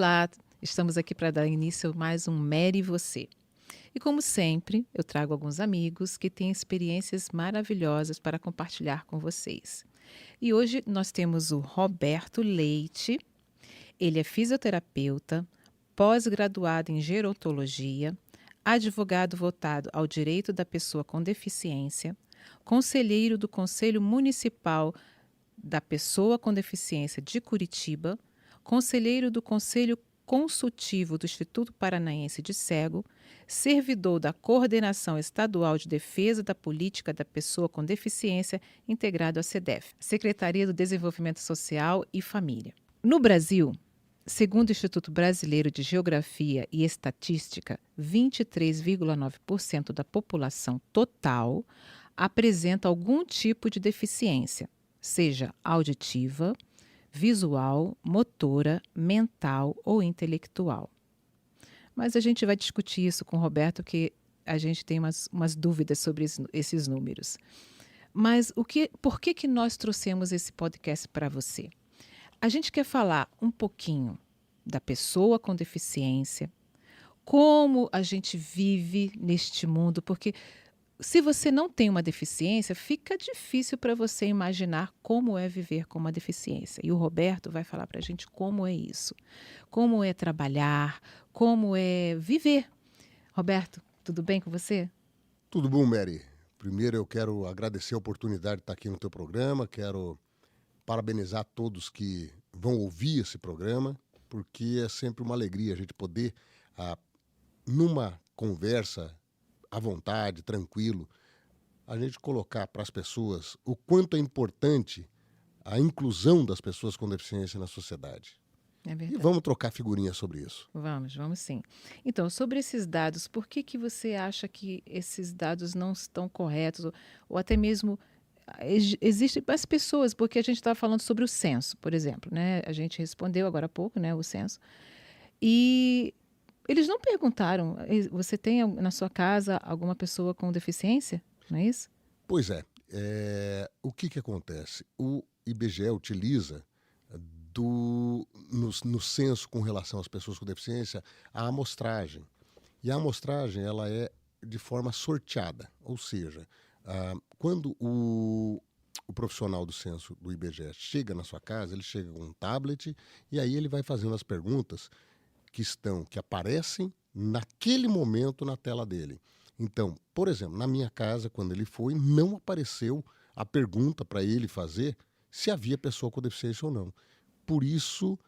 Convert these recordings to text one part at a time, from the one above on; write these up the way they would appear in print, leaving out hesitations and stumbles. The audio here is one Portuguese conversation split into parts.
Olá, estamos aqui para dar início a mais um Mere e Você. E como sempre, eu trago alguns amigos que têm experiências maravilhosas para compartilhar com vocês. E hoje nós temos o Roberto Leite. Ele é fisioterapeuta, pós-graduado em gerontologia, advogado voltado ao direito da pessoa com deficiência, conselheiro do Conselho Municipal da Pessoa com Deficiência de Curitiba, conselheiro do Conselho Consultivo do Instituto Paranaense de Cego, servidor da Coordenação Estadual de Defesa da Política da Pessoa com Deficiência, integrado à SEDEF, Secretaria do Desenvolvimento Social e Família. No Brasil, segundo o Instituto Brasileiro de Geografia e Estatística, 23,9% da população total apresenta algum tipo de deficiência, seja auditiva, visual, motora, mental ou intelectual. Mas a gente vai discutir isso com o Roberto, que a gente tem umas dúvidas sobre esses números. Mas por que nós trouxemos esse podcast para você? A gente quer falar um pouquinho da pessoa com deficiência, como a gente vive neste mundo, porque se você não tem uma deficiência, fica difícil para você imaginar como é viver com uma deficiência. E o Roberto vai falar para a gente como é isso, como é trabalhar, como é viver. Roberto, tudo bem com você? Tudo bom, Mary? Primeiro eu quero agradecer a oportunidade de estar aqui no teu programa, quero parabenizar todos que vão ouvir esse programa, porque é sempre uma alegria a gente poder, numa conversa à vontade, tranquilo, a gente colocar para as pessoas o quanto é importante a inclusão das pessoas com deficiência na sociedade. É E verdade. vamos trocar figurinhas sobre isso. Vamos sim. Então, sobre esses dados, por que você acha que esses dados não estão corretos? Ou até mesmo existem as pessoas, porque a gente estava falando sobre o censo, por exemplo, né? A gente respondeu agora há pouco, né, o censo. E eles não perguntaram, você tem na sua casa alguma pessoa com deficiência? Não é isso? Pois é, o que acontece? O IBGE utiliza no censo com relação às pessoas com deficiência a amostragem. E a amostragem ela é de forma sorteada, ou seja, quando o profissional do censo do IBGE chega na sua casa, ele chega com um tablet e aí ele vai fazendo as perguntas que aparecem naquele momento na tela dele. Então, por exemplo, na minha casa, quando ele foi, não apareceu a pergunta para ele fazer se havia pessoa com deficiência ou não. Por isso,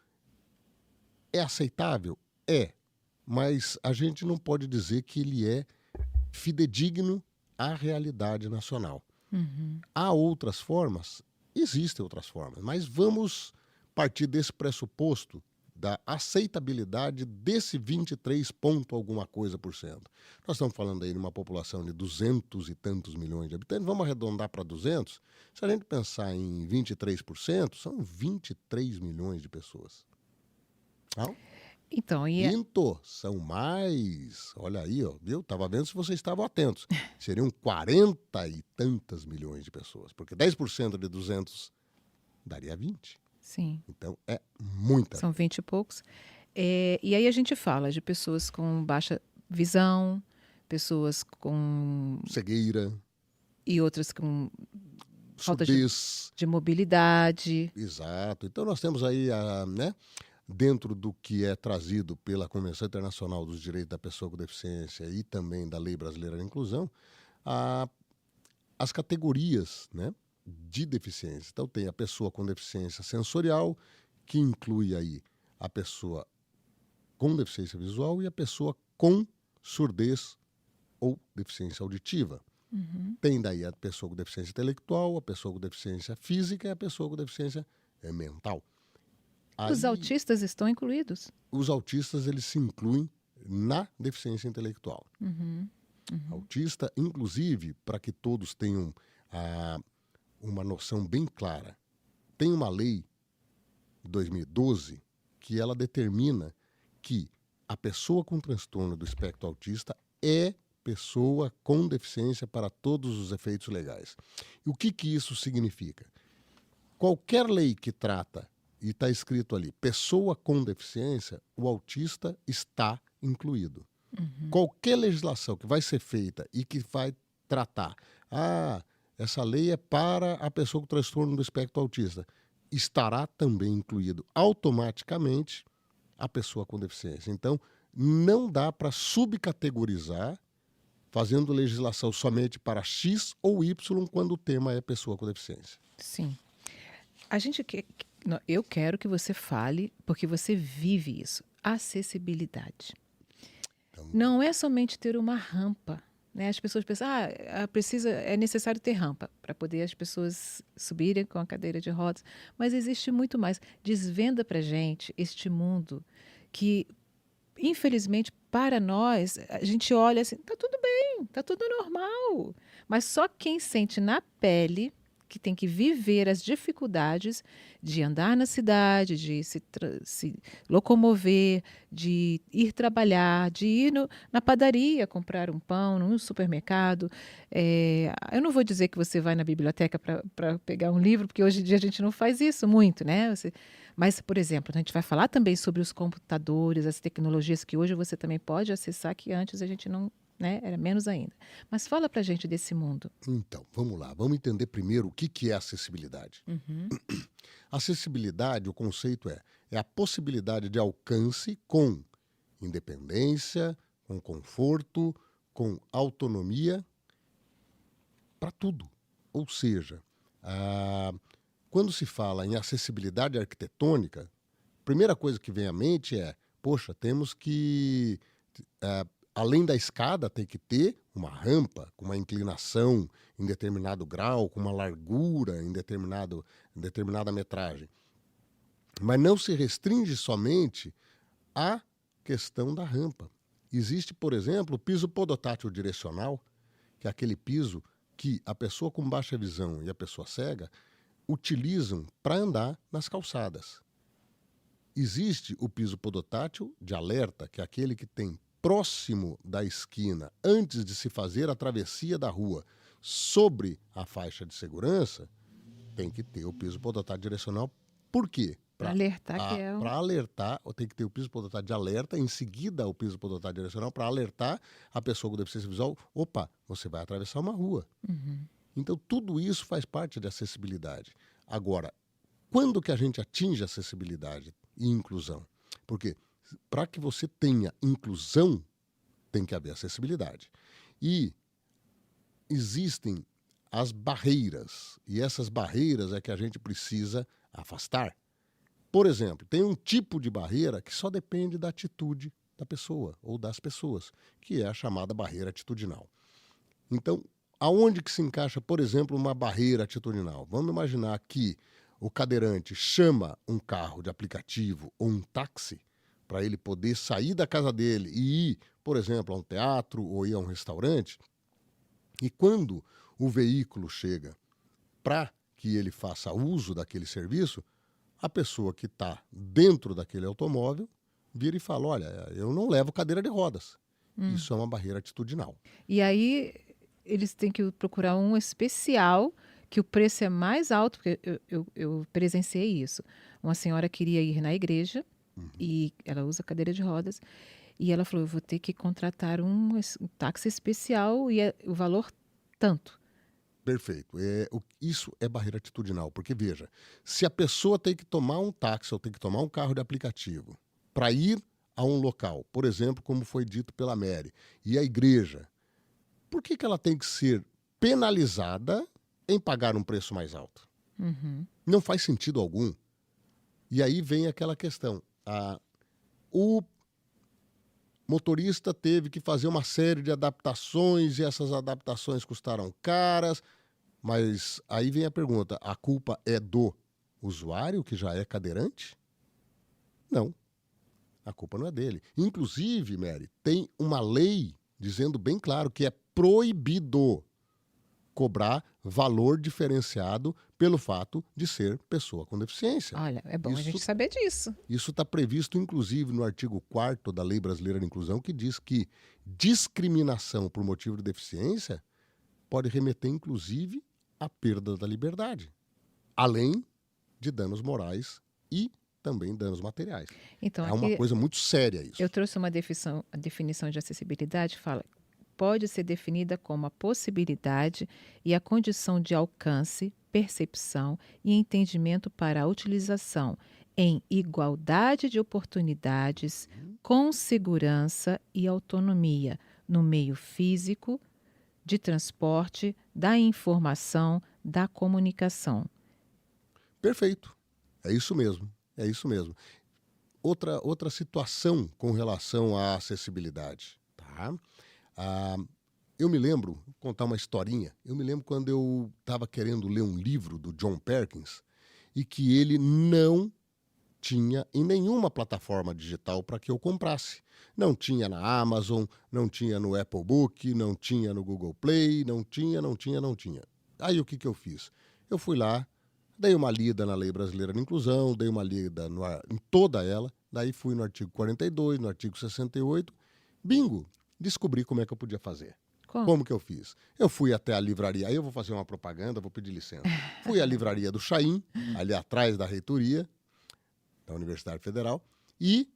é aceitável? É, mas a gente não pode dizer que ele é fidedigno à realidade nacional. Há outras formas? Existem outras formas, mas vamos partir desse pressuposto da aceitabilidade desse 23 ponto alguma coisa por cento. Nós estamos falando aí de uma população de 200 e tantos milhões de habitantes, vamos arredondar para 200. Se a gente pensar em 23%, são 23 milhões de pessoas. Não? Então, Minto, são mais. Olha aí, ó, viu? Estava vendo se vocês estavam atentos. Seriam 40 e tantas milhões de pessoas, porque 10% de 200 daria 20. sim, Então é muita são gente. 20 e poucos. E aí a gente fala de pessoas com baixa visão, pessoas com... Cegueira, e outras com falta surdez. de mobilidade. Exato. Então nós temos aí, dentro do que é trazido pela Convenção Internacional dos Direitos da Pessoa com Deficiência e também da Lei Brasileira da Inclusão, as categorias, né, de deficiência. Então tem a pessoa com deficiência sensorial, que inclui aí a pessoa com deficiência visual e a pessoa com surdez ou deficiência auditiva. Tem daí a pessoa com deficiência intelectual, a pessoa com deficiência física e a pessoa com deficiência mental. Os autistas estão incluídos? Os autistas eles se incluem na deficiência intelectual. Autista, inclusive, para que todos tenham uma noção bem clara, tem uma lei de 2012 que ela determina que a pessoa com transtorno do espectro autista é pessoa com deficiência para todos os efeitos legais. E o que isso significa? Qualquer lei que trata e está escrito ali, pessoa com deficiência, o autista está incluído. Qualquer legislação que vai ser feita e que vai tratar, essa lei é para a pessoa com transtorno do espectro autista, estará também incluído automaticamente a pessoa com deficiência. Então, não dá para subcategorizar fazendo legislação somente para X ou Y quando o tema é pessoa com deficiência. Sim. A gente eu quero que você fale, porque você vive isso. Acessibilidade. Então, Não é somente ter uma rampa, né? As pessoas pensam, é necessário ter rampa para poder as pessoas subirem com a cadeira de rodas, mas existe muito mais. Desvenda para gente este mundo que, infelizmente, para nós, a gente olha assim, tá tudo bem, tá tudo normal, mas só quem sente na pele que tem que viver as dificuldades de andar na cidade, de se locomover, de ir trabalhar, de ir na padaria comprar um pão, no supermercado. Eu não vou dizer que você vai na biblioteca para pegar um livro, porque hoje em dia a gente não faz isso muito, né? Mas, por exemplo, a gente vai falar também sobre os computadores, as tecnologias que hoje você também pode acessar, que antes a gente não, né? Era menos ainda. Mas fala para a gente desse mundo. Então, vamos lá. Vamos entender primeiro o que é acessibilidade. Acessibilidade, o conceito é a possibilidade de alcance com independência, com conforto, com autonomia para tudo. Ou seja, quando se fala em acessibilidade arquitetônica, a primeira coisa que vem à mente é, poxa, temos que, além da escada, tem que ter uma rampa com uma inclinação em determinado grau, com uma largura em determinada metragem. Mas não se restringe somente à questão da rampa. Existe, por exemplo, o piso podotátil direcional, que é aquele piso que a pessoa com baixa visão e a pessoa cega utilizam para andar nas calçadas. Existe o piso podotátil de alerta, que é aquele que tem próximo da esquina, antes de se fazer a travessia da rua, sobre a faixa de segurança, tem que ter o piso podotátil direcional. Por quê? Para alertar que é Para alertar, tem que ter o piso podotátil de alerta, em seguida o piso podotátil direcional, para alertar a pessoa com deficiência visual, opa, você vai atravessar uma rua. Então, tudo isso faz parte da acessibilidade. Agora, quando que a gente atinge acessibilidade e inclusão? Porque para que você tenha inclusão, tem que haver acessibilidade. E existem as barreiras, e essas barreiras é que a gente precisa afastar. Por exemplo, tem um tipo de barreira que só depende da atitude da pessoa ou das pessoas, que é a chamada barreira atitudinal. Então, aonde que se encaixa, por exemplo, uma barreira atitudinal? Vamos imaginar que o cadeirante chama um carro de aplicativo ou um táxi para ele poder sair da casa dele e ir, por exemplo, a um teatro ou ir a um restaurante. E quando o veículo chega para que ele faça uso daquele serviço, a pessoa que está dentro daquele automóvel vira e fala, olha, eu não levo cadeira de rodas. Isso é uma barreira atitudinal. E aí eles têm que procurar um especial, que o preço é mais alto, porque eu presenciei isso. Uma senhora queria ir na igreja, e ela usa cadeira de rodas, e ela falou, eu vou ter que contratar um táxi especial, e o valor tanto. Perfeito. Isso é barreira atitudinal, porque veja, se a pessoa tem que tomar um táxi ou tem que tomar um carro de aplicativo para ir a um local, por exemplo, como foi dito pela Mary, e a igreja, por que ela tem que ser penalizada em pagar um preço mais alto? Não faz sentido algum. E aí vem aquela questão. O motorista teve que fazer uma série de adaptações e essas adaptações custaram caras, mas aí vem a pergunta, a culpa é do usuário que já é cadeirante? Não, a culpa não é dele. Inclusive, Mary, tem uma lei dizendo bem claro que é proibido cobrar valor diferenciado pelo fato de ser pessoa com deficiência. Olha, é bom a gente saber disso. Isso está previsto, inclusive, no artigo 4º da Lei Brasileira de Inclusão, que diz que discriminação por motivo de deficiência pode remeter, inclusive, à perda da liberdade, além de danos morais e também danos materiais. Então, É uma aqui coisa muito séria isso. eu trouxe uma a definição de acessibilidade, fala, pode ser definida como a possibilidade e a condição de alcance, percepção e entendimento para a utilização em igualdade de oportunidades, com segurança e autonomia no meio físico, de transporte, da informação, da comunicação. Perfeito. É isso mesmo. É isso mesmo. Outra situação com relação à acessibilidade, tá? Ah, eu me lembro, vou contar uma historinha. Eu me lembro quando eu estava querendo ler um livro do John Perkins e que ele não tinha em nenhuma plataforma digital para que eu comprasse. Não tinha na Amazon, não tinha no Apple Book, não tinha no Google Play, não tinha. Aí o que eu fiz? Eu fui lá, dei uma lida na Lei Brasileira de Inclusão, dei uma lida em toda ela, daí fui no artigo 42, no artigo 68, bingo, descobri como é que eu podia fazer. Como? Como que eu fiz? Eu fui até a livraria, aí eu vou fazer uma propaganda, vou pedir licença. Fui à livraria do Chaim, ali atrás da reitoria, da Universidade Federal, e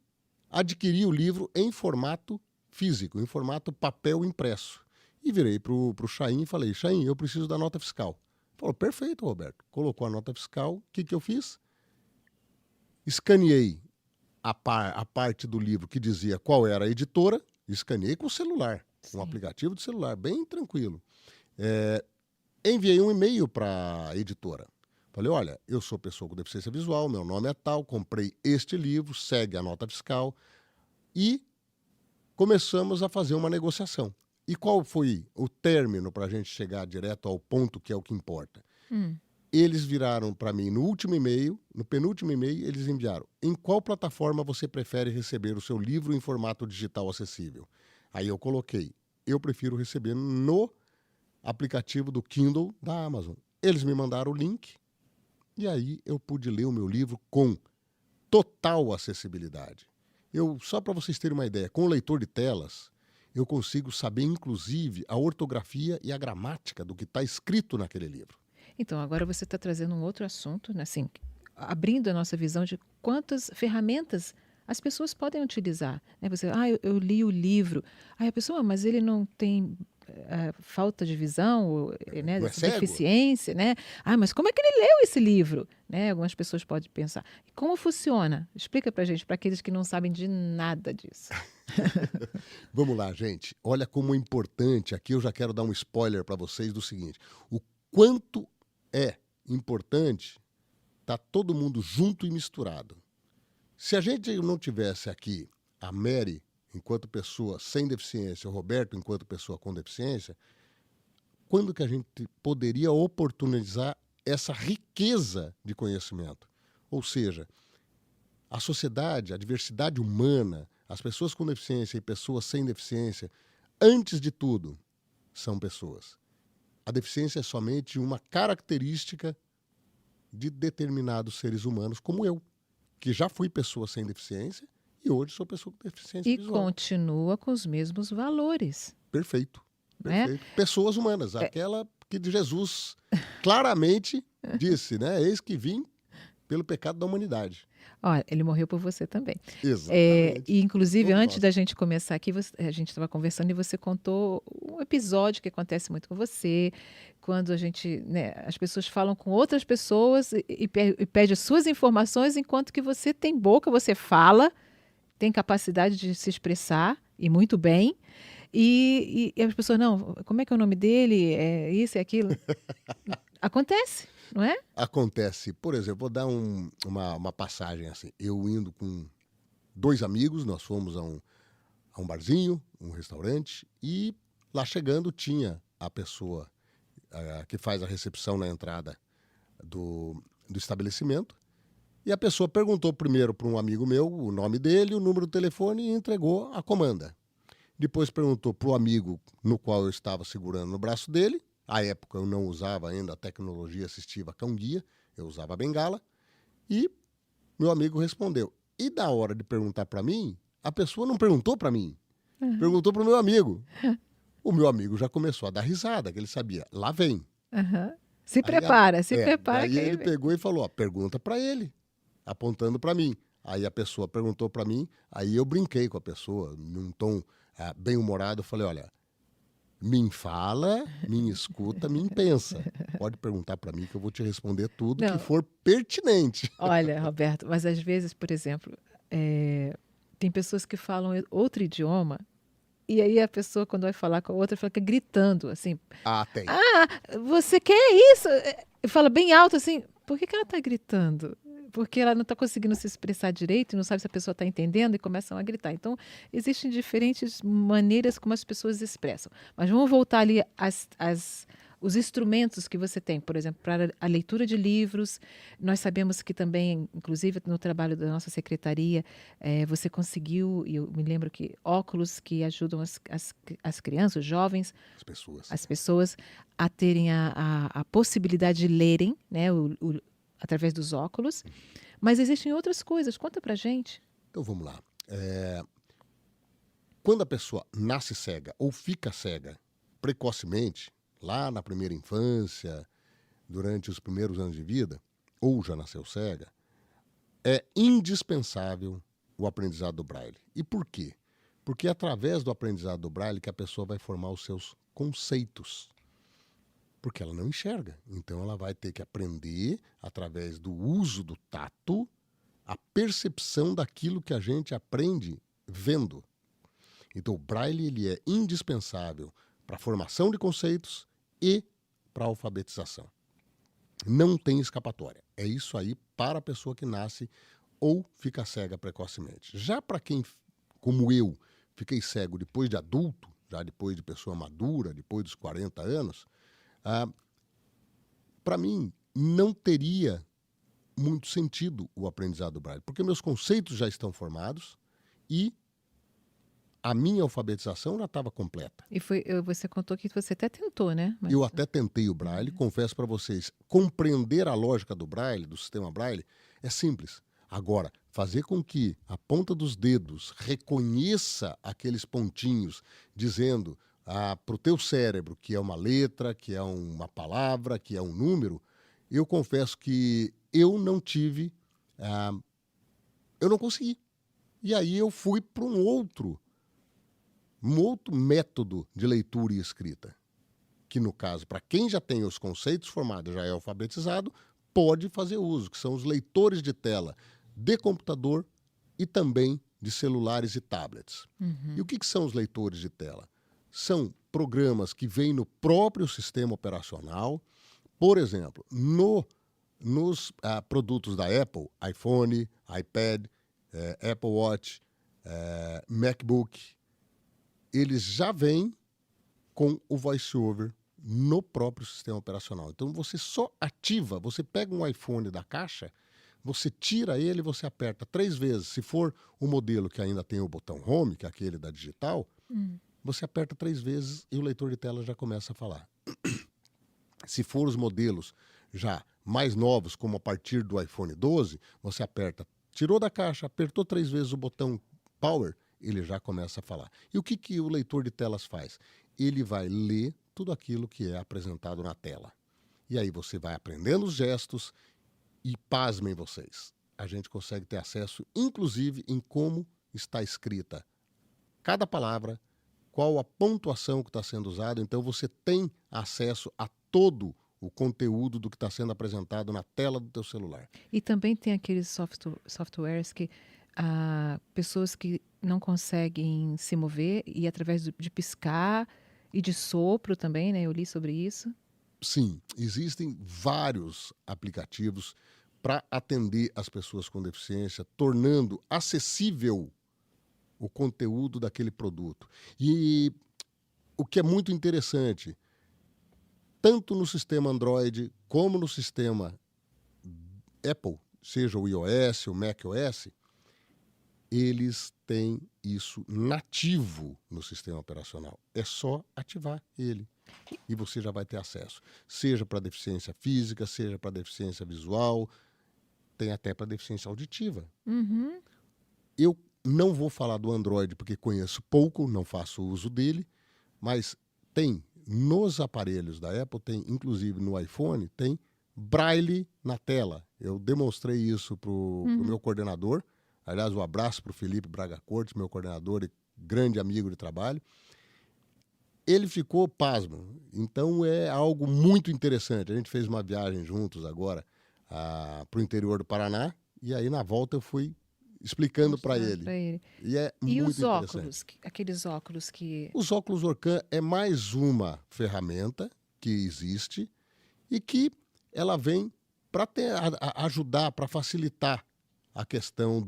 adquiri o livro em formato físico, em formato papel impresso. E virei para o Chaim e falei, Chaim, eu preciso da nota fiscal. Falou, perfeito, Roberto. Colocou a nota fiscal, o que eu fiz? Escaneei a parte do livro que dizia qual era a editora, escaneei com o celular, um aplicativo de celular, bem tranquilo. Enviei um e-mail para a editora. Falei, olha, eu sou pessoa com deficiência visual, meu nome é tal, comprei este livro, segue a nota fiscal e começamos a fazer uma negociação. E qual foi o término para a gente chegar direto ao ponto que é o que importa? Eles viraram para mim no último e-mail, no penúltimo e-mail, eles enviaram, em qual plataforma você prefere receber o seu livro em formato digital acessível? Aí eu coloquei, eu prefiro receber no aplicativo do Kindle da Amazon. Eles me mandaram o link, e aí eu pude ler o meu livro com total acessibilidade. Só para vocês terem uma ideia, com o leitor de telas, eu consigo saber, inclusive, a ortografia e a gramática do que está escrito naquele livro. Então, agora você está trazendo um outro assunto, né, assim, abrindo a nossa visão de quantas ferramentas as pessoas podem utilizar. Né? Você, eu li o livro. Aí a pessoa, mas ele não tem falta de visão, ou, né, Não é cego? deficiência, né? Mas como é que ele leu esse livro? Né? Algumas pessoas podem pensar. E como funciona? Explica para a gente, para aqueles que não sabem de nada disso. Vamos lá, gente. Olha como é importante. Aqui eu já quero dar um spoiler para vocês do seguinte. O quanto é importante estar todo mundo junto e misturado. Se a gente não tivesse aqui a Mary enquanto pessoa sem deficiência, o Roberto enquanto pessoa com deficiência, quando que a gente poderia oportunizar essa riqueza de conhecimento? Ou seja, a sociedade, a diversidade humana, as pessoas com deficiência e pessoas sem deficiência, antes de tudo, são pessoas. A deficiência é somente uma característica de determinados seres humanos, como eu, que já fui pessoa sem deficiência e hoje sou pessoa com deficiência visual. Continua com os mesmos valores. Perfeito. Né? Pessoas humanas, aquela que Jesus claramente disse, né? Eis que vim pelo pecado da humanidade. Olha, ele morreu por você também. Exatamente. E inclusive, Todos antes nós. da gente começar aqui, a gente estava conversando e você contou um episódio que acontece muito com você, quando a gente, né, as pessoas falam com outras pessoas e pede as suas informações, enquanto que você tem boca, você fala, tem capacidade de se expressar, e muito bem, e as pessoas, não, como é que é o nome dele? É isso, é aquilo. Acontece, não é? Acontece. Por exemplo, vou dar uma passagem assim. Eu indo com 2 amigos, nós fomos a um barzinho, um restaurante, e lá chegando tinha a pessoa que faz a recepção na entrada do estabelecimento. E a pessoa perguntou primeiro para um amigo meu o nome dele, o número do telefone e entregou a comanda. Depois perguntou para o amigo no qual eu estava segurando no braço dele. À época eu não usava ainda a tecnologia assistiva cão-guia, eu usava a bengala. E meu amigo respondeu. E da hora de perguntar para mim, a pessoa não perguntou para mim, perguntou para o meu amigo. O meu amigo já começou a dar risada, que ele sabia, lá vem. Se prepara, se prepara. Aí ele pegou e falou, pergunta para ele. apontando para mim. Aí a pessoa perguntou para mim, aí eu brinquei com a pessoa, num tom bem humorado, eu falei, olha, me fala, me escuta, me pensa. Pode perguntar para mim que eu vou te responder tudo que Não, for pertinente. olha, Roberto, mas às vezes, por exemplo, tem pessoas que falam outro idioma e aí a pessoa, quando vai falar com a outra, fica gritando, assim: Ah, tem. "Ah, você quer isso?" Fala bem alto, assim. Por que que ela está gritando? Porque ela não está conseguindo se expressar direito e não sabe se a pessoa está entendendo e começam a gritar. Então, existem diferentes maneiras como as pessoas expressam. Mas vamos voltar ali os instrumentos que você tem, por exemplo, para a leitura de livros. Nós sabemos que também, inclusive no trabalho da nossa secretaria, você conseguiu, e eu me lembro que óculos que ajudam as crianças, os jovens, As pessoas. as pessoas a terem a possibilidade de lerem, né, através dos óculos. Mas existem outras coisas. Conta pra gente. Então vamos lá. Quando a pessoa nasce cega ou fica cega precocemente, lá na primeira infância, durante os primeiros anos de vida, ou já nasceu cega, é indispensável o aprendizado do Braille. E por quê? Porque é através do aprendizado do Braille que a pessoa vai formar os seus conceitos. Porque ela não enxerga. Então ela vai ter que aprender, através do uso do tato, a percepção daquilo que a gente aprende vendo. Então o Braille ele é indispensável para a formação de conceitos e para a alfabetização. Não tem escapatória. É isso aí para a pessoa que nasce ou fica cega precocemente. Já para quem, como eu, fiquei cego depois de adulto, já depois de pessoa madura, depois dos 40 anos, para mim não teria muito sentido o aprendizado do Braille, porque meus conceitos já estão formados e a minha alfabetização já estava completa. E você contou que você até tentou, né? Mas... Eu até tentei o Braille, confesso para vocês, compreender a lógica do Braille, do sistema Braille, é simples. Agora, fazer com que a ponta dos dedos reconheça aqueles pontinhos, dizendo para o teu cérebro que é uma letra, que é uma palavra, que é um número, eu confesso que eu não tive, eu não consegui. E aí eu fui para um outro método de leitura e escrita, que no caso, para quem já tem os conceitos formados, já é alfabetizado, pode fazer uso, que são os leitores de tela de computador e também de celulares e tablets. E o que são os leitores de tela? São programas que vêm no próprio sistema operacional. Por exemplo, nos produtos da Apple, iPhone, iPad, Apple Watch, MacBook, eles já vêm com o VoiceOver no próprio sistema operacional. Então você só ativa, você pega um iPhone da caixa, você tira ele e você aperta 3 vezes. Se for o modelo que ainda tem o botão Home, que é aquele da digital, você aperta 3 vezes e o leitor de tela já começa a falar. Se for os modelos já mais novos, como a partir do iPhone 12, você aperta, tirou da caixa, apertou 3 vezes o botão Power, ele já começa a falar. E o que o leitor de telas faz? Ele vai ler tudo aquilo que é apresentado na tela. E aí você vai aprendendo os gestos e, pasmem vocês, a gente consegue ter acesso, inclusive, em como está escrita cada palavra, qual a pontuação que está sendo usada. Então você tem acesso a todo o conteúdo do que está sendo apresentado na tela do teu celular. E também tem aqueles softwares que pessoas que não conseguem se mover e através de piscar e de sopro também, né? Eu li sobre isso. Sim, existem vários aplicativos para atender as pessoas com deficiência, tornando acessível o conteúdo daquele produto. E o que é muito interessante, tanto no sistema Android como no sistema Apple, seja o iOS, o macOS, eles têm isso nativo no sistema operacional. É só ativar ele e você já vai ter acesso. Seja para deficiência física, seja para deficiência visual, tem até para deficiência auditiva. Eu não vou falar do Android porque conheço pouco, não faço uso dele, mas tem nos aparelhos da Apple, tem inclusive no iPhone, tem Braille na tela. Eu demonstrei isso para o meu coordenador. Aliás, um abraço para o Felipe Braga Cortes, meu coordenador e grande amigo de trabalho. Ele ficou pasmo. Então é algo muito interessante. A gente fez uma viagem juntos agora para o interior do Paraná. E aí na volta eu fui explicando para Mostrando ele. para ele. E é E muito os interessante. óculos, aqueles óculos que... Os óculos Orcan é mais uma ferramenta que existe e que ela vem para ajudar, para facilitar a questão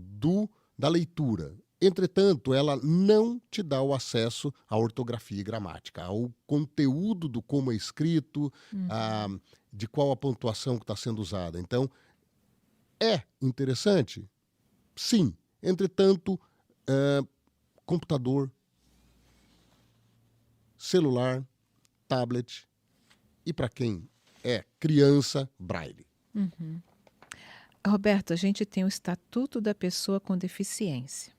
da leitura. Entretanto, ela não te dá o acesso à ortografia e gramática, ao conteúdo do como é escrito, de qual a pontuação que está sendo usada. Então, é interessante? Sim. Entretanto, computador, celular, tablet e, para quem é criança, braille. Roberto, a gente tem o Estatuto da Pessoa com Deficiência.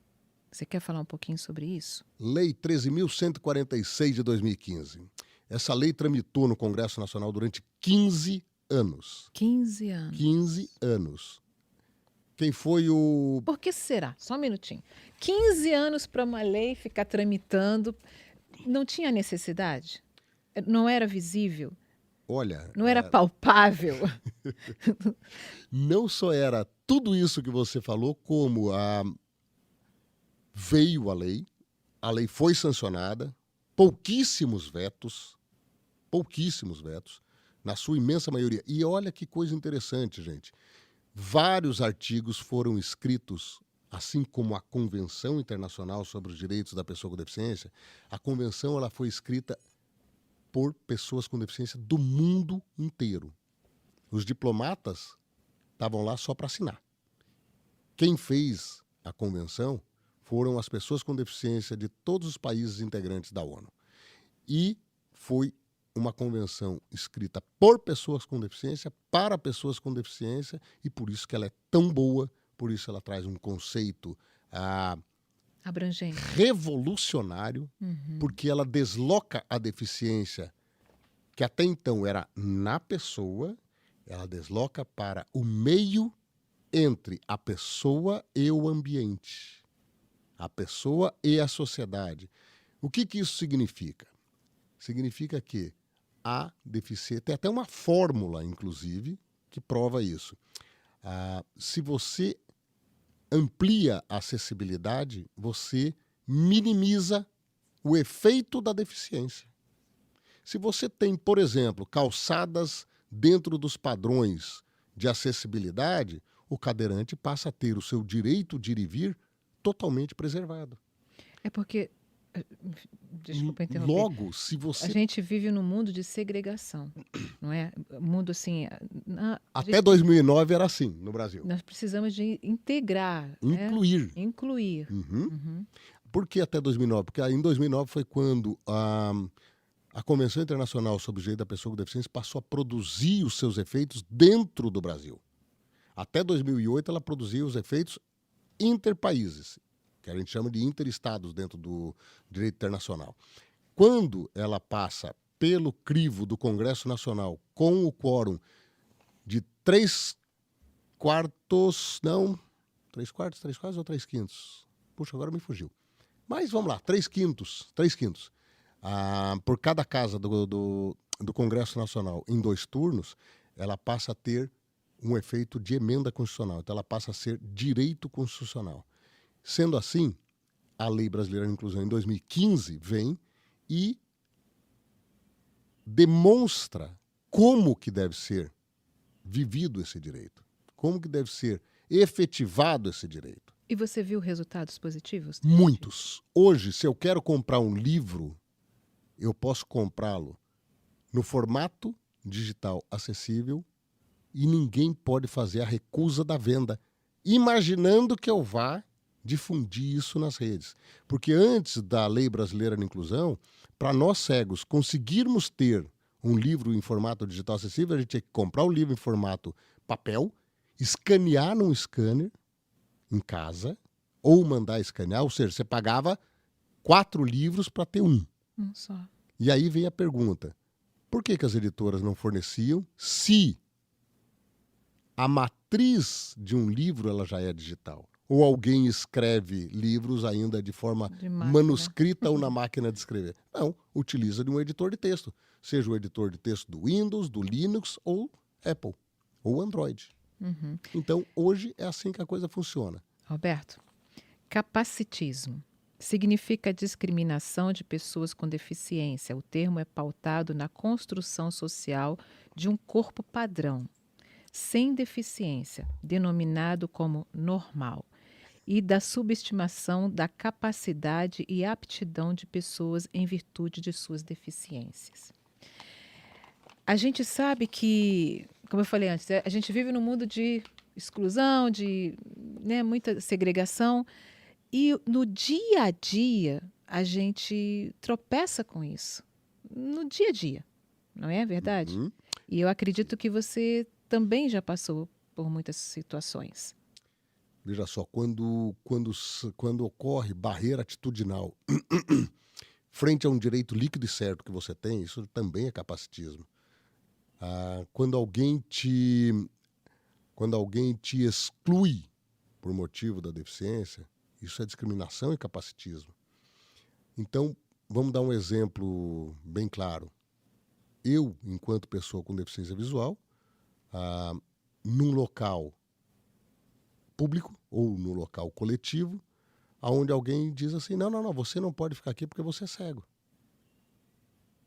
Você quer falar um pouquinho sobre isso? Lei 13.146 de 2015. Essa lei tramitou no Congresso Nacional durante 15 anos. 15 anos. 15 anos. Quem foi o... Por que será? Só um minutinho. 15 anos para uma lei ficar tramitando. Não tinha necessidade? Não era visível? Olha, Não era palpável? não só era tudo isso que você falou, como veio a lei foi sancionada, pouquíssimos vetos, na sua imensa maioria. E olha que coisa interessante, gente. Vários artigos foram escritos, assim como a Convenção Internacional sobre os Direitos da Pessoa com Deficiência. A convenção ela foi escrita por pessoas com deficiência do mundo inteiro. Os diplomatas estavam lá só para assinar. Quem fez a convenção foram as pessoas com deficiência de todos os países integrantes da ONU. E foi uma convenção escrita por pessoas com deficiência, para pessoas com deficiência, e por isso que ela é tão boa, por isso ela traz um conceito Abrangente. revolucionário, porque ela desloca a deficiência, que até então era na pessoa, ela desloca para o meio entre a pessoa e o ambiente, a pessoa e a sociedade. O que isso significa? Significa que a deficiência, tem até uma fórmula, inclusive, que prova isso. Se você amplia a acessibilidade, você minimiza o efeito da deficiência. Se você tem, por exemplo, calçadas dentro dos padrões de acessibilidade, o cadeirante passa a ter o seu direito de ir e vir totalmente preservado. É porque... Desculpa interromper. Logo, se você... A gente vive num mundo de segregação, não é? Mundo assim... Até 2009 era assim no Brasil. Nós precisamos de integrar. Incluir. Né? Incluir. Por que até 2009? Porque aí em 2009 foi quando a Convenção Internacional sobre o Direito da Pessoa com Deficiência passou a produzir os seus efeitos dentro do Brasil. Até 2008 ela produzia os efeitos interpaíses, que a gente chama de interestados dentro do direito internacional. Quando ela passa pelo crivo do Congresso Nacional com o quórum de 3 quartos ou 3/5? Puxa, agora me fugiu. Mas vamos lá, 3/5. Por cada casa do Congresso Nacional em 2 turnos, ela passa a ter um efeito de emenda constitucional. Então ela passa a ser direito constitucional. Sendo assim, a Lei Brasileira de Inclusão, em 2015, vem e demonstra como que deve ser vivido esse direito, como que deve ser efetivado esse direito. E você viu resultados positivos? Muitos. Hoje, se eu quero comprar um livro, eu posso comprá-lo no formato digital acessível e ninguém pode fazer a recusa da venda, imaginando que eu vá difundir isso nas redes. Porque antes da Lei Brasileira de Inclusão, para nós cegos conseguirmos ter um livro em formato digital acessível, a gente tinha que comprar o livro em formato papel, escanear num scanner em casa, ou mandar escanear, ou seja, você pagava 4 livros para ter um. Só. E aí vem a pergunta, por que as editoras não forneciam se a matriz de um livro ela já é digital. Ou alguém escreve livros ainda de forma De máquina. manuscrita ou na máquina de escrever? Não, utiliza de um editor de texto. Seja o editor de texto do Windows, do Linux ou Apple, ou Android. Uhum. Então, hoje é assim que a coisa funciona. Roberto, capacitismo significa discriminação de pessoas com deficiência. O termo é pautado na construção social de um corpo padrão, sem deficiência, denominado como normal, e da subestimação da capacidade e aptidão de pessoas em virtude de suas deficiências. A gente sabe que, como eu falei antes, a gente vive num mundo de exclusão, de muita segregação, e no dia a dia a gente tropeça com isso. No dia a dia, não é verdade? Uhum. E eu acredito que você também já passou por muitas situações. Veja só, quando ocorre barreira atitudinal frente a um direito líquido e certo que você tem, isso também é capacitismo. Quando alguém te exclui por motivo da deficiência, isso é discriminação e capacitismo. Então, vamos dar um exemplo bem claro. Eu, enquanto pessoa com deficiência visual, num local público ou no local coletivo, onde alguém diz assim, não, você não pode ficar aqui porque você é cego.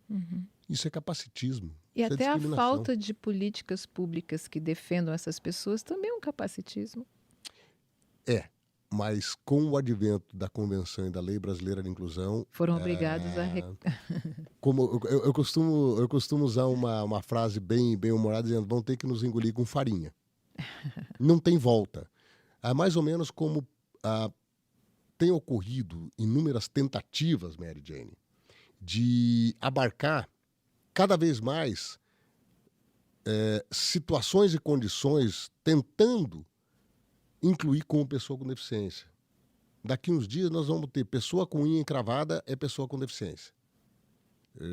Uhum. Isso é capacitismo. E Isso é até a discriminação. falta de políticas públicas que defendam essas pessoas também é um capacitismo. É, mas com o advento da Convenção e da Lei Brasileira de Inclusão, Foram obrigados a... como eu costumo usar uma frase bem humorada, dizendo, vão ter que nos engolir com farinha. Não tem volta. É mais ou menos como tem ocorrido inúmeras tentativas, Mary Jane, de abarcar cada vez mais situações e condições tentando incluir como pessoa com deficiência. Daqui uns dias nós vamos ter pessoa com unha encravada é pessoa com deficiência.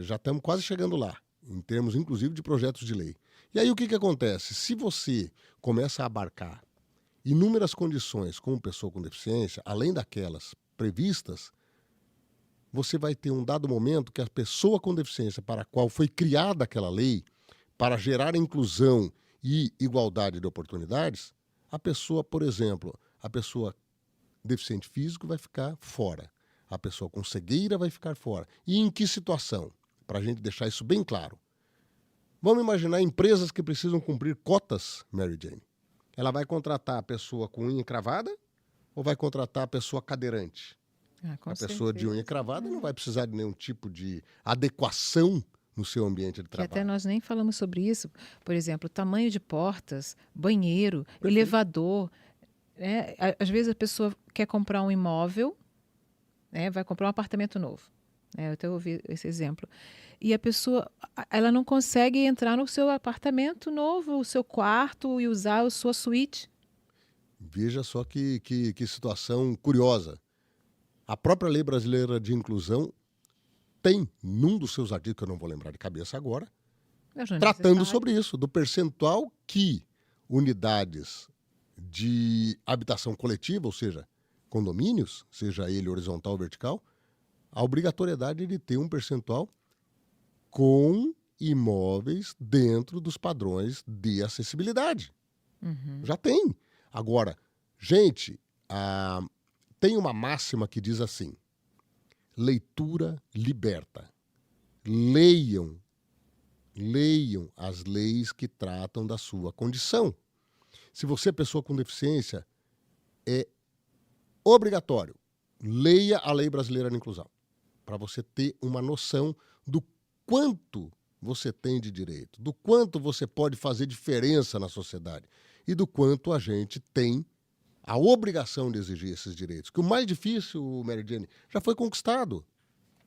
Já estamos quase chegando lá, em termos inclusive de projetos de lei. E aí o que acontece? Se você começa a abarcar inúmeras condições como pessoa com deficiência, além daquelas previstas, você vai ter um dado momento que a pessoa com deficiência para a qual foi criada aquela lei, para gerar inclusão e igualdade de oportunidades, a pessoa, por exemplo, a pessoa deficiente físico vai ficar fora. A pessoa com cegueira vai ficar fora. E em que situação? Para a gente deixar isso bem claro. Vamos imaginar empresas que precisam cumprir cotas, Mary Jane. Ela vai contratar a pessoa com unha encravada ou vai contratar a pessoa cadeirante? com A pessoa de unha certeza. encravada não vai precisar de nenhum tipo de adequação no seu ambiente de Que até trabalho. nós nem falamos sobre isso. Por exemplo, tamanho de portas, banheiro, Perfeito. elevador. Às vezes a pessoa quer comprar um imóvel, vai comprar um apartamento novo. Eu até ouvi esse exemplo. E a pessoa, ela não consegue entrar no seu apartamento novo, o seu quarto e usar a sua suíte. Veja só que situação curiosa. A própria Lei Brasileira de Inclusão tem, num dos seus artigos, que eu não vou lembrar de cabeça agora, tratando sobre isso, do percentual que unidades de habitação coletiva, ou seja, condomínios, seja ele horizontal ou vertical, a obrigatoriedade de ter um percentual com imóveis dentro dos padrões de acessibilidade. Uhum. Já tem. Agora, gente, tem uma máxima que diz assim, leitura liberta. Leiam as leis que tratam da sua condição. Se você é pessoa com deficiência, é obrigatório. Leia a Lei Brasileira de Inclusão, para você ter uma noção do quanto você tem de direito, do quanto você pode fazer diferença na sociedade e do quanto a gente tem a obrigação de exigir esses direitos. Que o mais difícil, Mary Jane, já foi conquistado,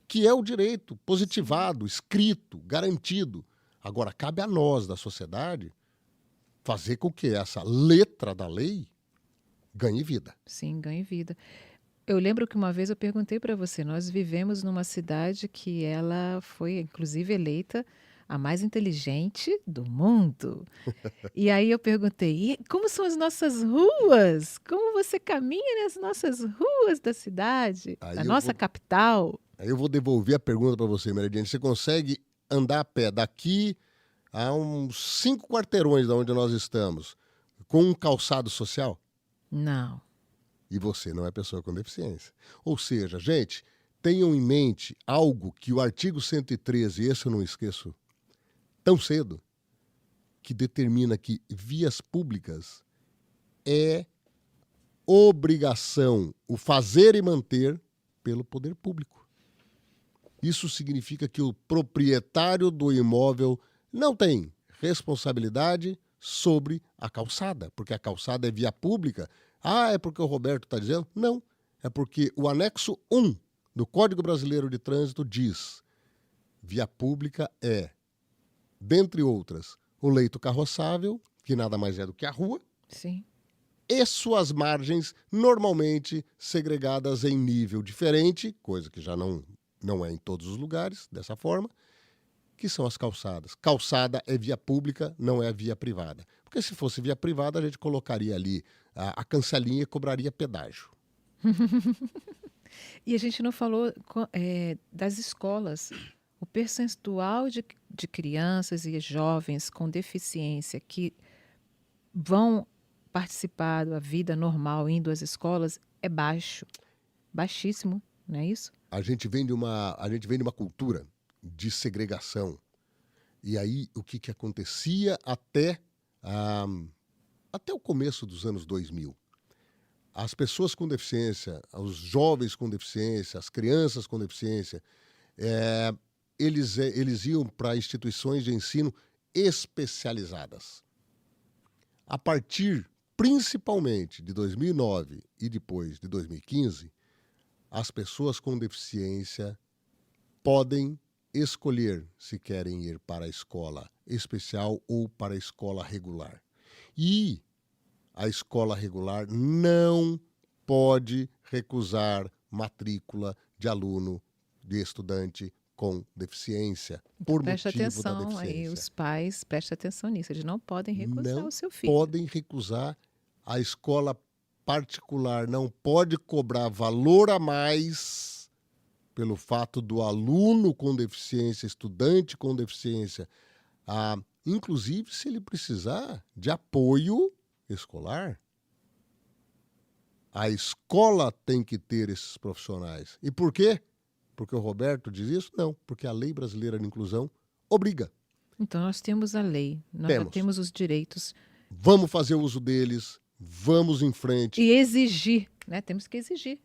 que é o direito positivado, escrito, garantido. Agora, cabe a nós, da sociedade, fazer com que essa letra da lei ganhe vida. Sim, ganhe vida. Eu lembro que uma vez eu perguntei para você, nós vivemos numa cidade que ela foi, inclusive, eleita a mais inteligente do mundo. E aí eu perguntei: "E como são as nossas ruas? Como você caminha nas nossas ruas da cidade, da Aí eu nossa vou, capital?" aí eu vou devolver a pergunta para você, Meridiane. Você consegue andar a pé daqui a uns 5 quarteirões de onde nós estamos, com um calçado social? Não. E você não é pessoa com deficiência. Ou seja, gente, tenham em mente algo que o artigo 113, esse eu não esqueço tão cedo, que determina que vias públicas é obrigação, o fazer e manter pelo poder público. Isso significa que o proprietário do imóvel não tem responsabilidade sobre a calçada, porque a calçada é via pública. Ah, é porque o Roberto está dizendo? Não. É porque o anexo 1 do Código Brasileiro de Trânsito diz: via pública é, dentre outras, o leito carroçável, que nada mais é do que a rua, Sim. e suas margens normalmente segregadas em nível diferente, coisa que já não é em todos os lugares dessa forma, que são as calçadas. Calçada é via pública, não é via privada. Porque se fosse via privada, a gente colocaria ali a cancelinha e cobraria pedágio. E a gente não falou das escolas. O percentual de crianças e jovens com deficiência que vão participar da vida normal indo às escolas é baixo, baixíssimo, não é isso? A gente vem de uma cultura de segregação. E aí, o que acontecia até o começo dos anos 2000? As pessoas com deficiência, os jovens com deficiência, as crianças com deficiência, eles iam para instituições de ensino especializadas. A partir, principalmente, de 2009 e depois de 2015, as pessoas com deficiência podem escolher se querem ir para a escola especial ou para a escola regular. E a escola regular não pode recusar matrícula de aluno, de estudante com deficiência, Então por preste motivo da atenção aí, deficiência. os pais, prestem atenção nisso, eles não podem recusar Não o seu filho. podem recusar. A escola particular não pode cobrar valor a mais pelo fato do aluno com deficiência, estudante com deficiência, inclusive se ele precisar de apoio escolar. A escola tem que ter esses profissionais. E por quê? Porque o Roberto diz isso? Não, porque a Lei Brasileira de Inclusão obriga. Então nós temos a lei, nós já Temos. temos os direitos Vamos fazer uso deles, vamos em frente. e exigir, né? Temos que exigir.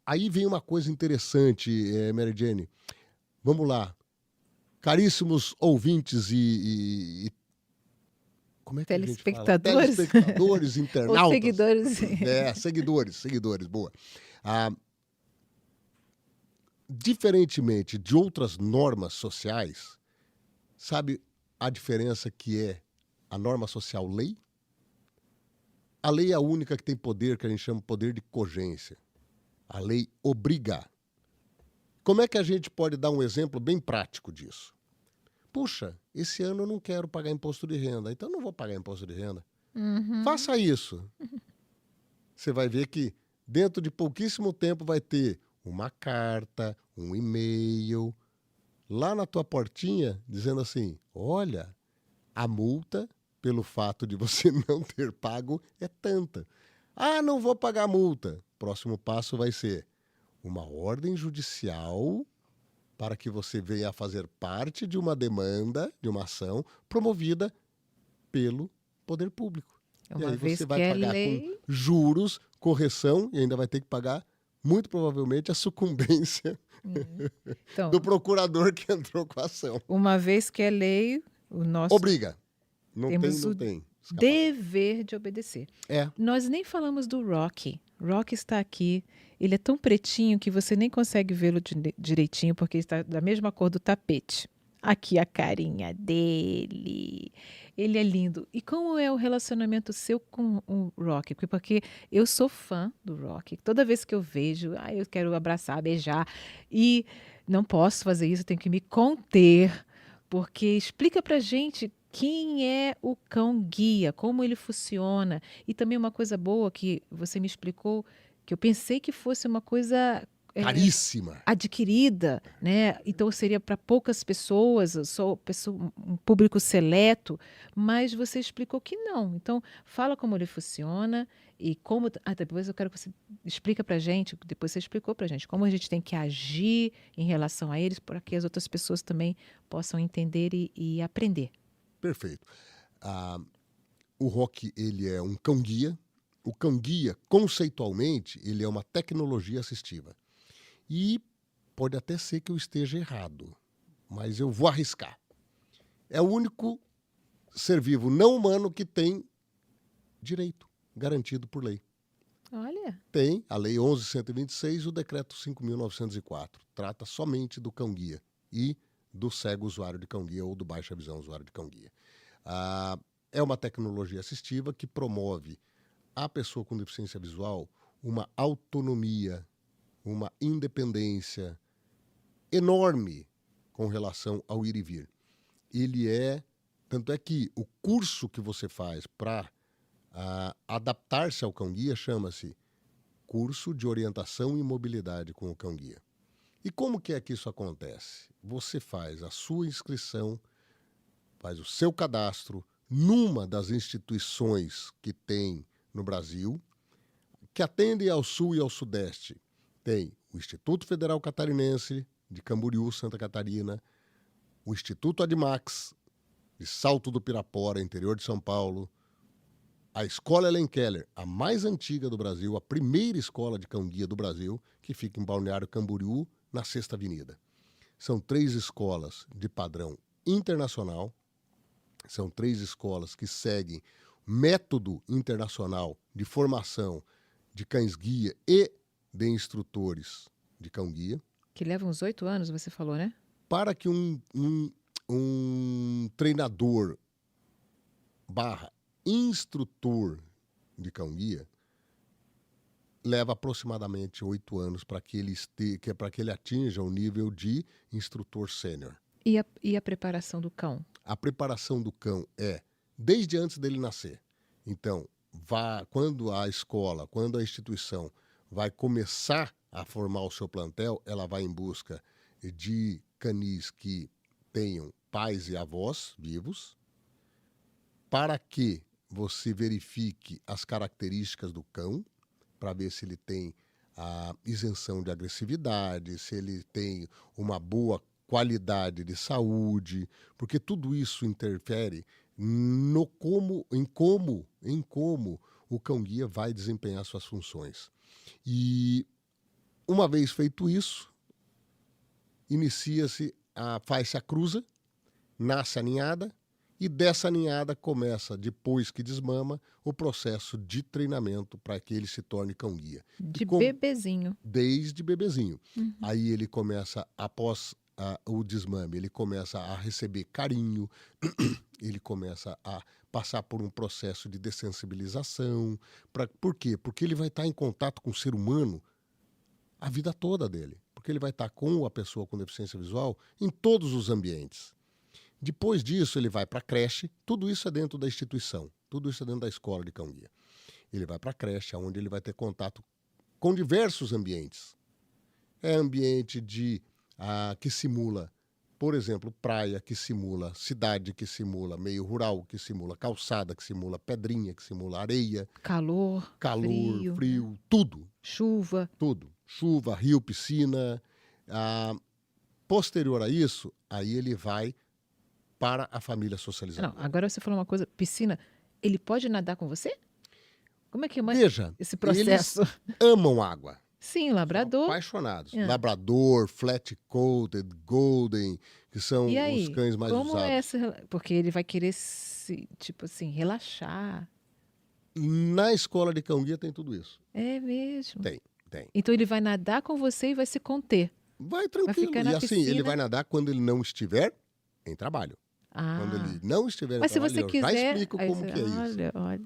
Aí vem uma coisa interessante, Mary Jane. Vamos lá. Caríssimos ouvintes e como é que a gente fala? Telespectadores Telespectadores, ou internautas. seguidores. Seguidores, boa. Diferentemente de outras normas sociais, sabe a diferença que é a norma social lei? A lei é a única que tem poder, que a gente chama de poder de cogência. A lei obriga. Como é que a gente pode dar um exemplo bem prático disso? Puxa, esse ano eu não quero pagar imposto de renda, então não vou pagar imposto de renda. Faça isso. Você vai ver que dentro de pouquíssimo tempo vai ter uma carta, um e-mail, lá na tua portinha, dizendo assim: olha, a multa pelo fato de você não ter pago é tanta. Ah, não vou pagar a multa. Próximo passo vai ser uma ordem judicial para que você venha a fazer parte de uma demanda, de uma ação promovida pelo poder público. E Uma aí vez você que vai é pagar com lei, juros, correção e ainda vai ter que pagar, muito provavelmente, a sucumbência então, do procurador que entrou com a ação. uma vez que é lei, o nosso Obriga. Não temos o tem escapatória. dever de obedecer. É. Nós nem falamos do Rocky. Rocky está aqui. Ele é tão pretinho que você nem consegue vê-lo direitinho porque ele está da mesma cor do tapete. Aqui a carinha dele. Ele é lindo. E como é o relacionamento seu com o Rocky? Porque eu sou fã do Rocky. Toda vez que eu vejo, eu quero abraçar, beijar. E não posso fazer isso, tenho que me conter. porque explica pra gente quem é o cão guia, como ele funciona. E também uma coisa boa que você me explicou, que eu pensei que fosse uma coisa Caríssima. adquirida, né? Então seria para poucas pessoas, só um público seleto, mas você explicou que não. Então fala como ele funciona e como. Depois eu quero que você explica para gente. Depois você explicou para gente como a gente tem que agir em relação a eles, para que as outras pessoas também possam entender e aprender. Perfeito. Ah, o Rock, ele é um cão-guia. O cão-guia, conceitualmente, ele é uma tecnologia assistiva. E pode até ser que eu esteja errado, mas eu vou arriscar. É o único ser vivo não humano que tem direito garantido por lei. Olha, Tem a Lei 11.126 e o Decreto 5.904. Trata somente do cão-guia e do cego usuário de cão-guia ou do baixa visão usuário de cão-guia. É uma tecnologia assistiva que promove à pessoa com deficiência visual uma autonomia, uma independência enorme com relação ao ir e vir. Tanto é que o curso que você faz para adaptar-se ao cão-guia chama-se Curso de Orientação e Mobilidade com o Cão-Guia. E como que é que isso acontece? Você faz a sua inscrição, faz o seu cadastro numa das instituições que tem no Brasil, que atendem ao Sul e ao Sudeste. Tem o Instituto Federal Catarinense de Camboriú, Santa Catarina, o Instituto Admax de Salto do Pirapora, interior de São Paulo, a Escola Helen Keller, a mais antiga do Brasil, a primeira escola de cão-guia do Brasil, que fica em Balneário Camboriú, na Sexta Avenida. São 3 escolas de padrão internacional, são 3 escolas que seguem método internacional de formação de cães-guia e de instrutores de cão-guia. que leva uns 8 anos, você falou, né? Para que um treinador barra instrutor de cão-guia leva aproximadamente 8 anos para que ele atinja o nível de instrutor sênior. E a preparação do cão? A preparação do cão é desde antes dele nascer. Então, quando a instituição vai começar a formar o seu plantel, ela vai em busca de canis que tenham pais e avós vivos, para que você verifique as características do cão, para ver se ele tem a isenção de agressividade, se ele tem uma boa qualidade de saúde, porque tudo isso interfere em como o cão-guia vai desempenhar suas funções. E uma vez feito isso, faz-se a cruza, nasce a ninhada, e dessa ninhada começa, depois que desmama, o processo de treinamento para que ele se torne cão-guia. Bebezinho. Desde bebezinho. Aí ele começa, após o desmame, ele começa a receber carinho, ele começa a passar por um processo de dessensibilização. Por quê? Porque ele vai estar em contato com o ser humano a vida toda dele. Porque ele vai estar com a pessoa com deficiência visual em todos os ambientes. Depois disso, ele vai para a creche, tudo isso é dentro da instituição, tudo isso é dentro da escola de cão-guia. Ele vai para a creche, onde ele vai ter contato com diversos ambientes. É ambiente que simula, por exemplo, praia, que simula cidade, que simula meio rural, que simula calçada, que simula pedrinha, que simula areia. Calor, frio, tudo. Chuva. Tudo. Chuva, rio, piscina. Posterior a isso, aí ele vai para a família socializadora. Não, agora você falou uma coisa, piscina, ele pode nadar com você? Como é que é Veja, esse processo? Eles amam água. Sim, labrador. São apaixonados. Labrador, flat-coated, golden, que são os cães mais como usados. É essa? Porque ele vai querer, relaxar. Na escola de cão-guia tem tudo isso. É mesmo? Tem. Então ele vai nadar com você e vai se conter. Vai tranquilo. Vai ficar na e assim, piscina. ele vai nadar quando ele não estiver em trabalho. Quando ele não estiver em trabalho, se você quiser, já explico como que é isso. Olha.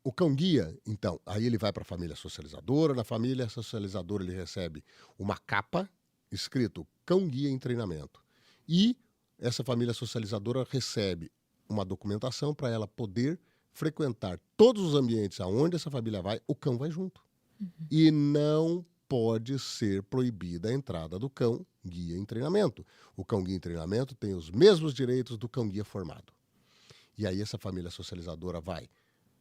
O cão-guia, então, aí ele vai para a família socializadora. Na família socializadora ele recebe uma capa escrito cão-guia em treinamento. E essa família socializadora recebe uma documentação para ela poder frequentar todos os ambientes aonde essa família vai, o cão vai junto. E não pode ser proibida a entrada do cão guia em treinamento. O cão guia em treinamento tem os mesmos direitos do cão guia formado. E aí essa família socializadora vai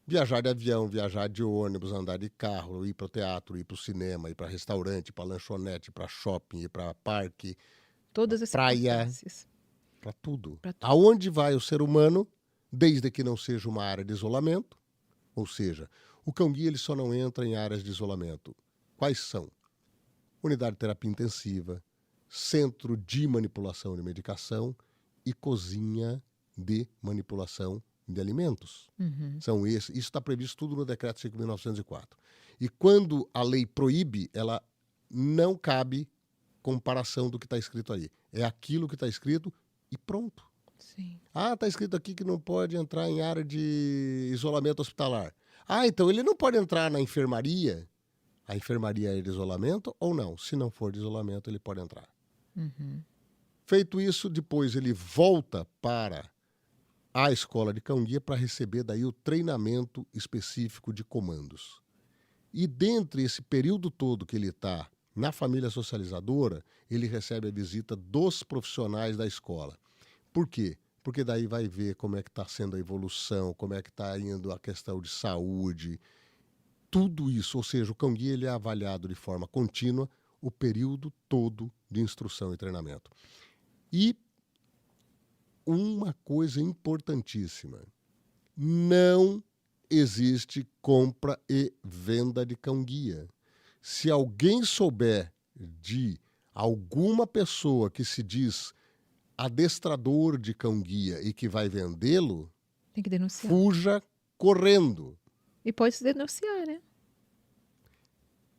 viajar de avião, viajar de ônibus, andar de carro, ir para o teatro, ir para o cinema, ir para restaurante, ir para lanchonete, ir para shopping, ir para parque, Todas as praia, circunstâncias. para tudo. Pra tudo. Aonde vai o ser humano, desde que não seja uma área de isolamento, ou seja, o cão-guia ele só não entra em áreas de isolamento. Quais são? Unidade de terapia intensiva, centro de manipulação de medicação e cozinha de manipulação de alimentos. São esses. Isso está previsto tudo no Decreto 5.904. E quando a lei proíbe, ela não cabe comparação do que está escrito aí. É aquilo que está escrito e pronto. Sim. Ah, está escrito aqui que não pode entrar em área de isolamento hospitalar. Ah, então ele não pode entrar na enfermaria? A enfermaria é de isolamento ou não? Se não for de isolamento, ele pode entrar. Feito isso, depois ele volta para a escola de cão-guia para receber daí o treinamento específico de comandos. E dentre esse período todo que ele está na família socializadora, ele recebe a visita dos profissionais da escola. Por quê? Porque daí vai ver como é que está sendo a evolução, como é que está indo a questão de saúde, tudo isso. Ou seja, o cão-guia ele é avaliado de forma contínua o período todo de instrução e treinamento. E uma coisa importantíssima, não existe compra e venda de cão-guia. Se alguém souber de alguma pessoa que se diz adestrador de cão-guia e que vai vendê-lo, Tem que denunciar. fuja correndo. E pode se denunciar, né?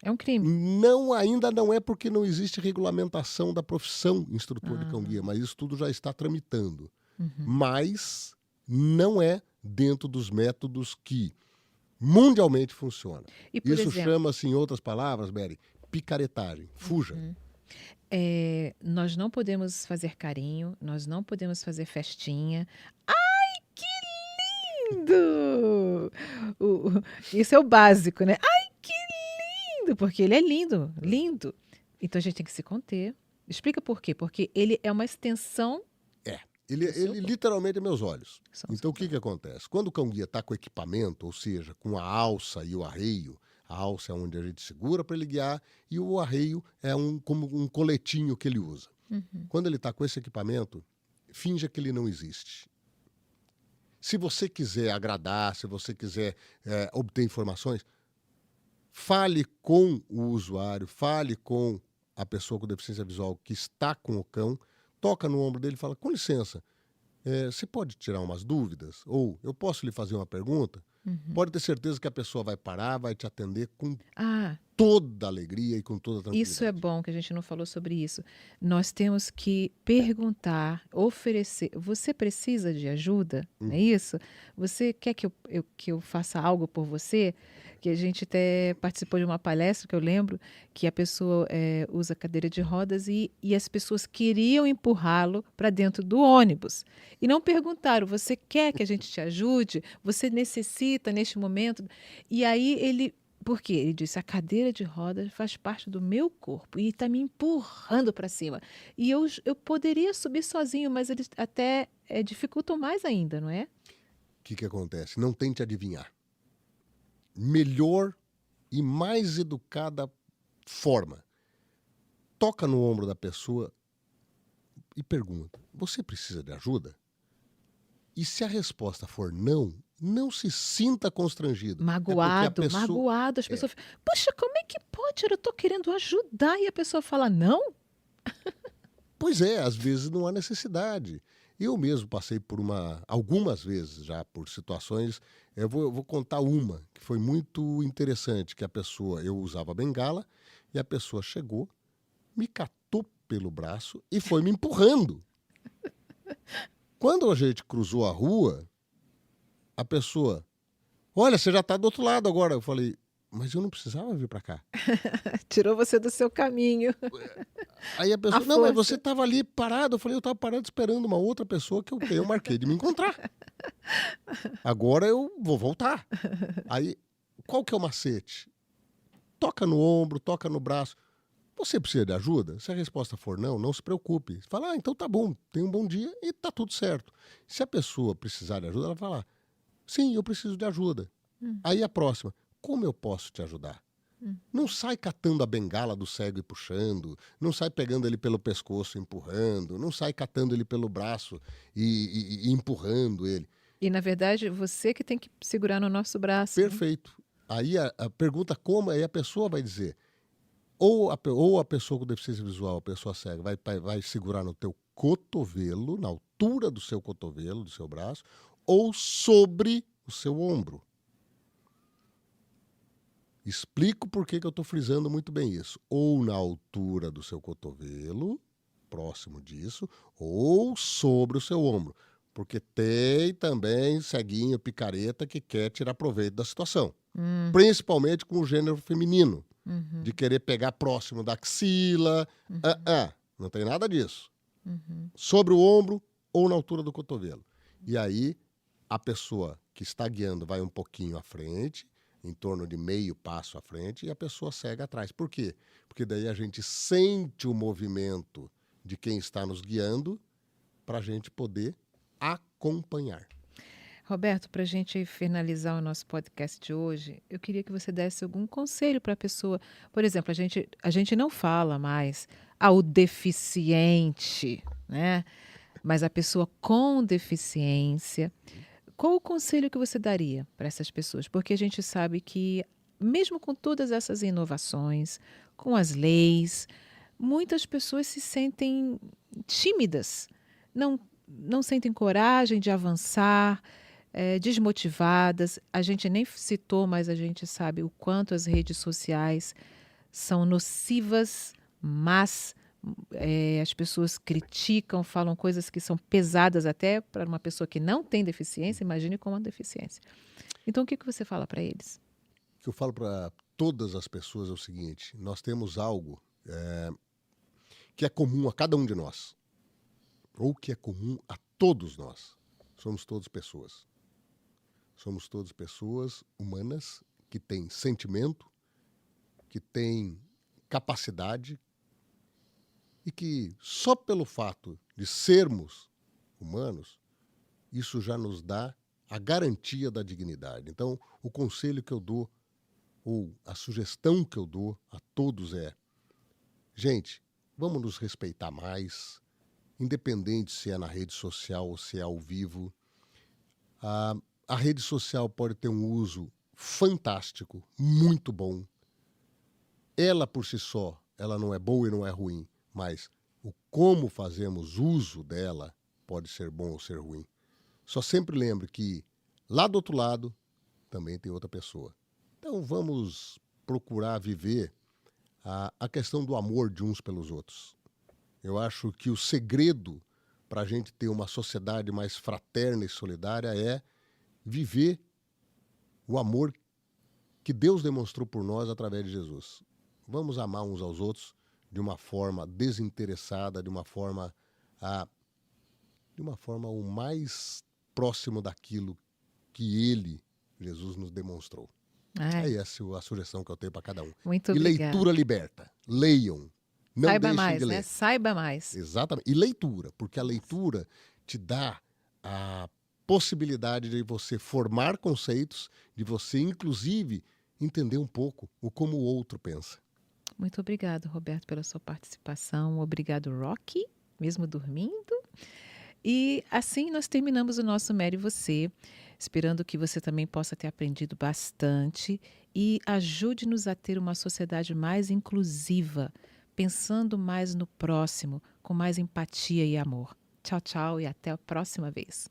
É um crime. Não, ainda não é porque não existe regulamentação da profissão instrutor de cão-guia, mas isso tudo já está tramitando. Mas não é dentro dos métodos que mundialmente funcionam. E, por Isso exemplo, chama-se, em outras palavras, Mary, picaretagem. Fuja. nós não podemos fazer carinho, nós não podemos fazer festinha. Lindo! Isso é o básico, né? Ai, que lindo! Porque ele é lindo, lindo. Então a gente tem que se conter. Explica por quê? Porque ele é uma extensão. Ele literalmente é meus olhos. São os Então o que acontece? Quando o cão-guia está com equipamento, ou seja, com a alça e o arreio, a alça é onde a gente segura para ele guiar e o arreio é como um coletinho que ele usa. Quando ele está com esse equipamento, finja que ele não existe. Se você quiser agradar, se você quiser obter informações, fale com o usuário, fale com a pessoa com deficiência visual que está com o cão, toca no ombro dele e fala, com licença, você pode tirar umas dúvidas? Ou eu posso lhe fazer uma pergunta? Pode ter certeza que a pessoa vai parar, vai te atender com toda alegria e com toda tranquilidade. Isso é bom que a gente não falou sobre isso. Nós temos que perguntar, oferecer. Você precisa de ajuda? Não é isso? Você quer que eu faça algo por você? Que a gente até participou de uma palestra que eu lembro que a pessoa usa cadeira de rodas e as pessoas queriam empurrá-lo para dentro do ônibus. E não perguntaram, você quer que a gente te ajude? Você necessita neste momento? E aí ele... Por quê? Ele disse, a cadeira de rodas faz parte do meu corpo e está me empurrando para cima. E eu poderia subir sozinho, mas eles até dificultam mais ainda, não é? O que acontece? Não tente adivinhar. Melhor e mais educada forma. Toca no ombro da pessoa e pergunta, você precisa de ajuda? E se a resposta for não, não se sinta constrangido. Magoado, magoado. As pessoas ficam, poxa, como é que pode? Eu estou querendo ajudar e a pessoa fala não? Pois é, às vezes não há necessidade. Eu mesmo passei por algumas vezes já por situações, eu vou contar uma que foi muito interessante, que eu usava bengala e a pessoa chegou, me catou pelo braço e foi me empurrando. Quando a gente cruzou a rua, a pessoa, olha, você já está do outro lado agora. Eu falei, mas eu não precisava vir para cá. Tirou você do seu caminho. Aí a A pessoa, não, mas você força. estava ali parado. Eu falei, eu estava parado esperando uma outra pessoa que eu marquei de me encontrar. Agora eu vou voltar. Aí, qual que é o macete? Toca no ombro, toca no braço. Você precisa de ajuda? Se a resposta for não, não se preocupe. Fala, então tá bom, tenha um bom dia e tá tudo certo. Se a pessoa precisar de ajuda, ela vai falar, sim, eu preciso de ajuda. Hum, Aí a próxima, como eu posso te ajudar? hum. Não sai catando a bengala do cego e puxando, não sai pegando ele pelo pescoço e empurrando, não sai catando ele pelo braço e empurrando ele. E, na verdade, você que tem que segurar no nosso braço, né? Perfeito. Aí a pergunta como, aí a pessoa vai dizer, ou a pessoa com deficiência visual, a pessoa cega, vai segurar no teu cotovelo, na altura do seu cotovelo, do seu braço, ou sobre o seu ombro. Explico por que eu estou frisando muito bem isso. Ou na altura do seu cotovelo, próximo disso, ou sobre o seu ombro. Porque tem também ceguinho, picareta, que quer tirar proveito da situação. Hum, Principalmente com o gênero feminino. uhum, De querer pegar próximo da axila. Não tem nada disso. uhum. Sobre o ombro ou na altura do cotovelo. E aí, a pessoa que está guiando vai um pouquinho à frente, em torno de meio passo à frente, e a pessoa cega atrás. Por quê? Porque daí a gente sente o movimento de quem está nos guiando para a gente poder acompanhar. Roberto, para a gente finalizar o nosso podcast de hoje, eu queria que você desse algum conselho para a pessoa. Por exemplo, a gente não fala mais ao deficiente, né? Mas a pessoa com deficiência. Qual o conselho que você daria para essas pessoas? Porque a gente sabe que, mesmo com todas essas inovações, com as leis, muitas pessoas se sentem tímidas, não sentem coragem de avançar, desmotivadas. A gente nem citou, mas a gente sabe o quanto as redes sociais são nocivas, mas as pessoas criticam, falam coisas que são pesadas até para uma pessoa que não tem deficiência, imagine com uma deficiência. Então, o que você fala para eles? O que eu falo para todas as pessoas é o seguinte: nós temos algo que é comum a cada um de nós, ou que é comum a todos nós. Somos todos pessoas. Somos todos pessoas humanas que têm sentimento, que têm capacidade e que só pelo fato de sermos humanos, isso já nos dá a garantia da dignidade. Então, o conselho que eu dou, ou a sugestão que eu dou a todos é: gente, vamos nos respeitar mais, independente se é na rede social ou se é ao vivo. A rede social pode ter um uso fantástico, muito bom. Ela por si só, ela não é boa e não é ruim, mas o como fazemos uso dela pode ser bom ou ser ruim. Só sempre lembre que lá do outro lado também tem outra pessoa. Então vamos procurar viver a questão do amor de uns pelos outros. Eu acho que o segredo para a gente ter uma sociedade mais fraterna e solidária é viver o amor que Deus demonstrou por nós através de Jesus. Vamos amar uns aos outros de uma forma desinteressada, de uma forma o mais próximo daquilo que Ele, Jesus, nos demonstrou. Ai, É essa a sugestão que eu tenho para cada um. muito E obrigada. leitura liberta. Leiam. Não Saiba deixem mais, de ler. né? Saiba mais. Exatamente. E leitura, porque a leitura te dá a possibilidade de você formar conceitos, de você, inclusive, entender um pouco o como o outro pensa. Muito obrigado, Roberto, pela sua participação. Obrigado, Rocky, mesmo dormindo. E assim nós terminamos o nosso Mere e Você, esperando que você também possa ter aprendido bastante e ajude-nos a ter uma sociedade mais inclusiva, pensando mais no próximo, com mais empatia e amor. Tchau, tchau e até a próxima vez.